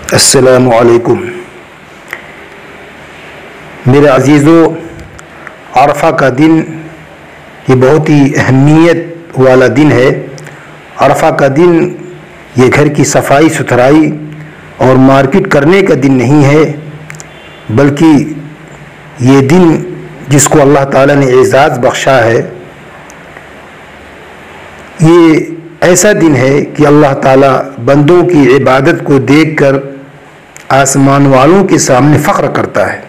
अस्सलामु अलैकुम। मेरे अज़ीज़ों, अरफ़ा का दिन ये बहुत ही अहमियत वाला दिन है। अरफ़ा का दिन ये घर की सफाई सुथराई और मार्केट करने का दिन नहीं है, बल्कि ये दिन जिसको अल्लाह ताला ने एज़ाज़ बख्शा है, ये ऐसा दिन है कि अल्लाह ताला बंदों की इबादत को देखकर आसमान वालों के सामने फ़ख्र करता है।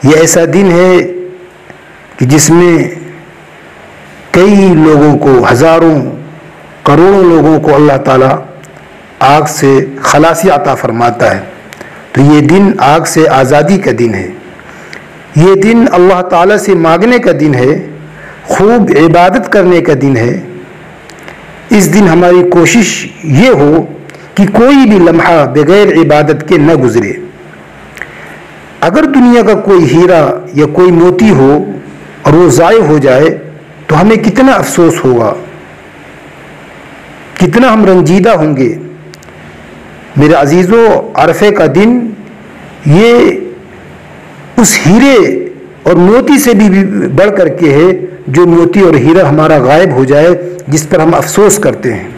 ये ऐसा दिन है कि जिसमें कई लोगों को, हज़ारों करोड़ों लोगों को अल्लाह ताला आग से खलासी अता फरमाता है। तो ये दिन आग से आज़ादी का दिन है। ये दिन अल्लाह ताला से मांगने का दिन है, खूब इबादत करने का दिन है। इस दिन हमारी कोशिश ये हो कि कोई भी लम्हा बगैर इबादत के न गुजरे। अगर दुनिया का कोई हीरा या कोई मोती हो और वो ज़ाय हो जाए तो हमें कितना अफसोस होगा, कितना हम रंजीदा होंगे। मेरे अजीज़ों, अरफ़े का दिन ये उस हीरे और मोती से भी बढ़ कर के है जो मोती और हीरा हमारा गायब हो जाए, जिस पर हम अफसोस करते हैं।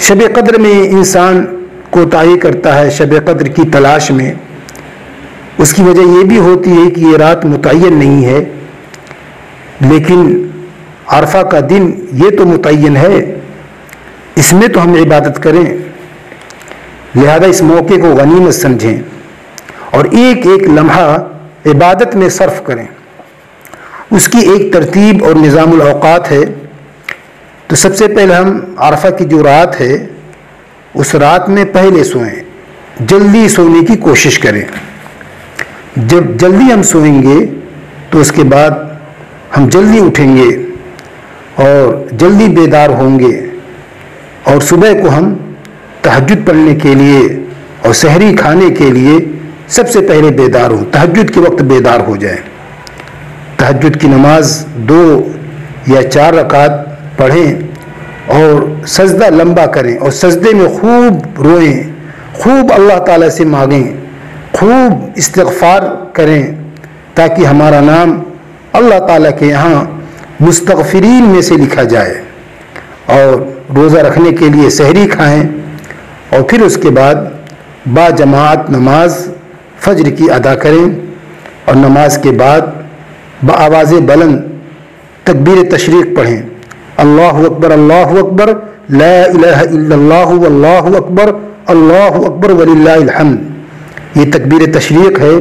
शब क़द्र में इंसान कोताही करता है, शब क़द्र की तलाश में। उसकी वजह ये भी होती है कि ये रात मुतय्यन नहीं है, लेकिन अरफ़ा का दिन ये तो मुतय्यन है, इसमें तो हम इबादत करें। लिहाजा इस मौके को गनीमत समझें और एक एक लम्हा इबादत में सर्फ करें। उसकी एक तरतीब और निज़ामुल औक़ात है। तो सबसे पहले हम अरफ़ा की जो रात है, उस रात में पहले सोएं, जल्दी सोने की कोशिश करें। जब जल्दी हम सोएंगे तो उसके बाद हम जल्दी उठेंगे और जल्दी बेदार होंगे, और सुबह को हम तहज्जुद पढ़ने के लिए और सहरी खाने के लिए सबसे पहले बेदार हों। तहज्जुद के वक्त बेदार हो जाएं। तहज्जुद की नमाज 2 या 4 रकात पढ़ें और सजदा लंबा करें और सजदे में खूब रोएं, खूब अल्लाह ताला से मांगें, खूब इस्तिग़फ़ार करें, ताकि हमारा नाम अल्लाह ताला के यहाँ मुस्तग़फ़िरीन में से लिखा जाए। और रोज़ा रखने के लिए सहरी खाएं और फिर उसके बाद बाजमात नमाज फ़ज्र की अदा करें और नमाज के बाद बाआवाज़ बुलंद तकबीर तशरीक़ पढ़ें। अल्लाहु अकबर ला इलाहा इल्लल्लाहु वल्लाहु अकबर वलिल्लाहिल हम्द। ये तकबीर तशरीक़ है।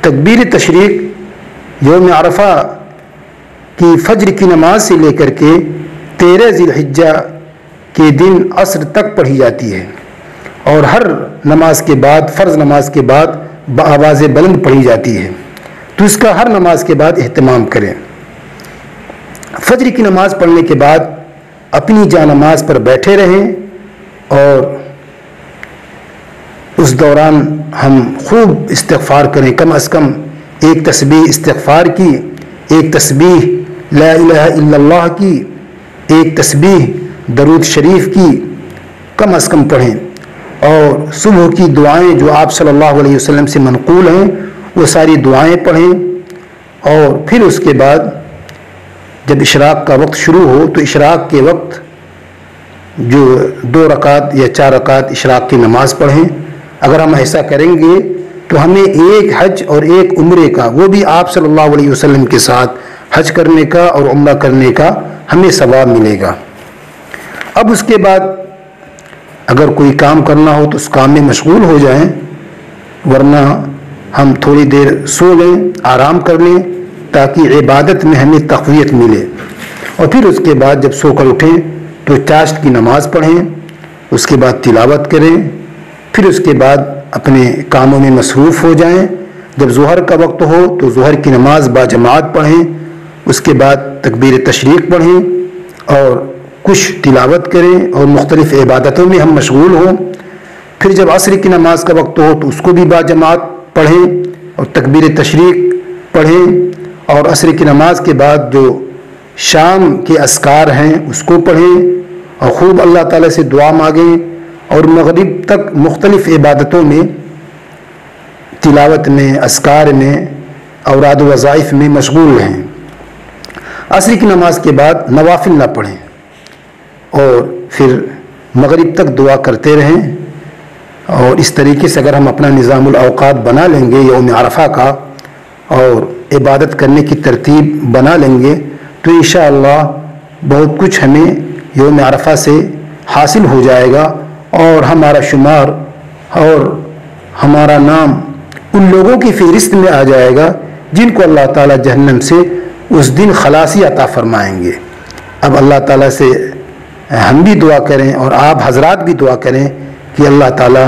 तकबीर तशरीक़ यौम अरफ़ा की फ़ज्र की नमाज से लेकर के 13 ज़िलहिज्जा के दिन असर तक पढ़ी जाती है, और हर नमाज के बाद, फ़र्ज़ नमाज के बाद बाआवाज़ बुलंद पढ़ी जाती है। तो इसका हर नमाज के बाद एहतमाम करें। फ़ज्र की नमाज़ पढ़ने के बाद अपनी जानमाज़ पर बैठे रहें और उस दौरान हम खूब इस्तिग़फ़ार करें। कम अज़ कम एक तस्बीह इस्तिग़फ़ार की, एक तस्बीह ला इलाहा इल्लल्लाह की, एक तस्बीह दरूद शरीफ की कम अज़ कम पढ़ें। और सुबह की दुआएं जो आप सल्लल्लाहु अलैहि वसल्लम से मनक़ूल हैं, वो सारी दुआएं पढ़ें। और फिर उसके बाद जब इशराक़ का वक्त शुरू हो तो इशराक़ के वक्त जो 2 रकात या 4 रकात इशराक़ की नमाज़ पढ़ें। अगर हम ऐसा करेंगे तो हमें एक हज और एक उम्रे का, वो भी आप सल्लल्लाहु अलैहि वसल्लम के साथ हज करने का और उम्रा करने का हमें सवाब मिलेगा। अब उसके बाद अगर कोई काम करना हो तो उस काम में मशगूल हो जाएं, वरना हम थोड़ी देर सो लें, आराम कर लें, ताकि इबादत में हमें तक़वियत मिले। और फिर उसके बाद जब सोकर उठें तो चाश्त की नमाज़ पढ़ें, उसके बाद तिलावत करें, फिर उसके बाद अपने कामों में मसरूफ़ हो जाएं। जब ज़ुहर का वक्त हो तो ज़ुहर की नमाज़ बाजमात पढ़ें, उसके बाद तकबीर तशरीक़ पढ़ें और कुछ तिलावत करें और मुख्तलिफ़ इबादतों में हम मशगूल हों। फिर जब असर की नमाज़ का वक्त हो तो उसको भी बाजमात पढ़ें और तकबीर तशरीक़ पढ़ें, और असर की नमाज़ के बाद जो शाम के अस्कार हैं उसको पढ़ें और खूब अल्लाह ताला से दुआ मांगें और मगरिब तक मुख्तलिफ़ इबादतों में, तिलावत में, अस्कार में, औराद वज़ाइफ में मशगूल रहें। असर की नमाज के बाद नवाफिल ना पढ़ें और फिर मगरिब तक दुआ करते रहें। और इस तरीके से अगर हम अपना निज़ामुल औक़ात बना लेंगे यौम अरफ़ा का और इबादत करने की तरतीब बना लेंगे तो इंशाअल्लाह बहुत कुछ हमें यौम अरफ़ा से हासिल हो जाएगा और हमारा शुमार और हमारा नाम उन लोगों की फ़हरिस्त में आ जाएगा जिनको अल्लाह ताला जहन्नम से उस दिन खलासी अता फरमाएंगे। अब अल्लाह ताला से हम भी दुआ करें और आप हजरात भी दुआ करें कि अल्लाह ताला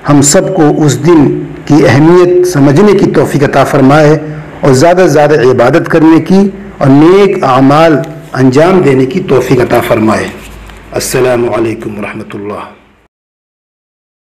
हम सबको उस दिन की अहमियत समझने की तौफीक अता फरमाए और ज़्यादा से ज़्यादा इबादत करने की और नेक आमाल अंजाम देने की तौफीक अता फरमाए। अस्सलामु अलैकुम व रहमतुल्लाह।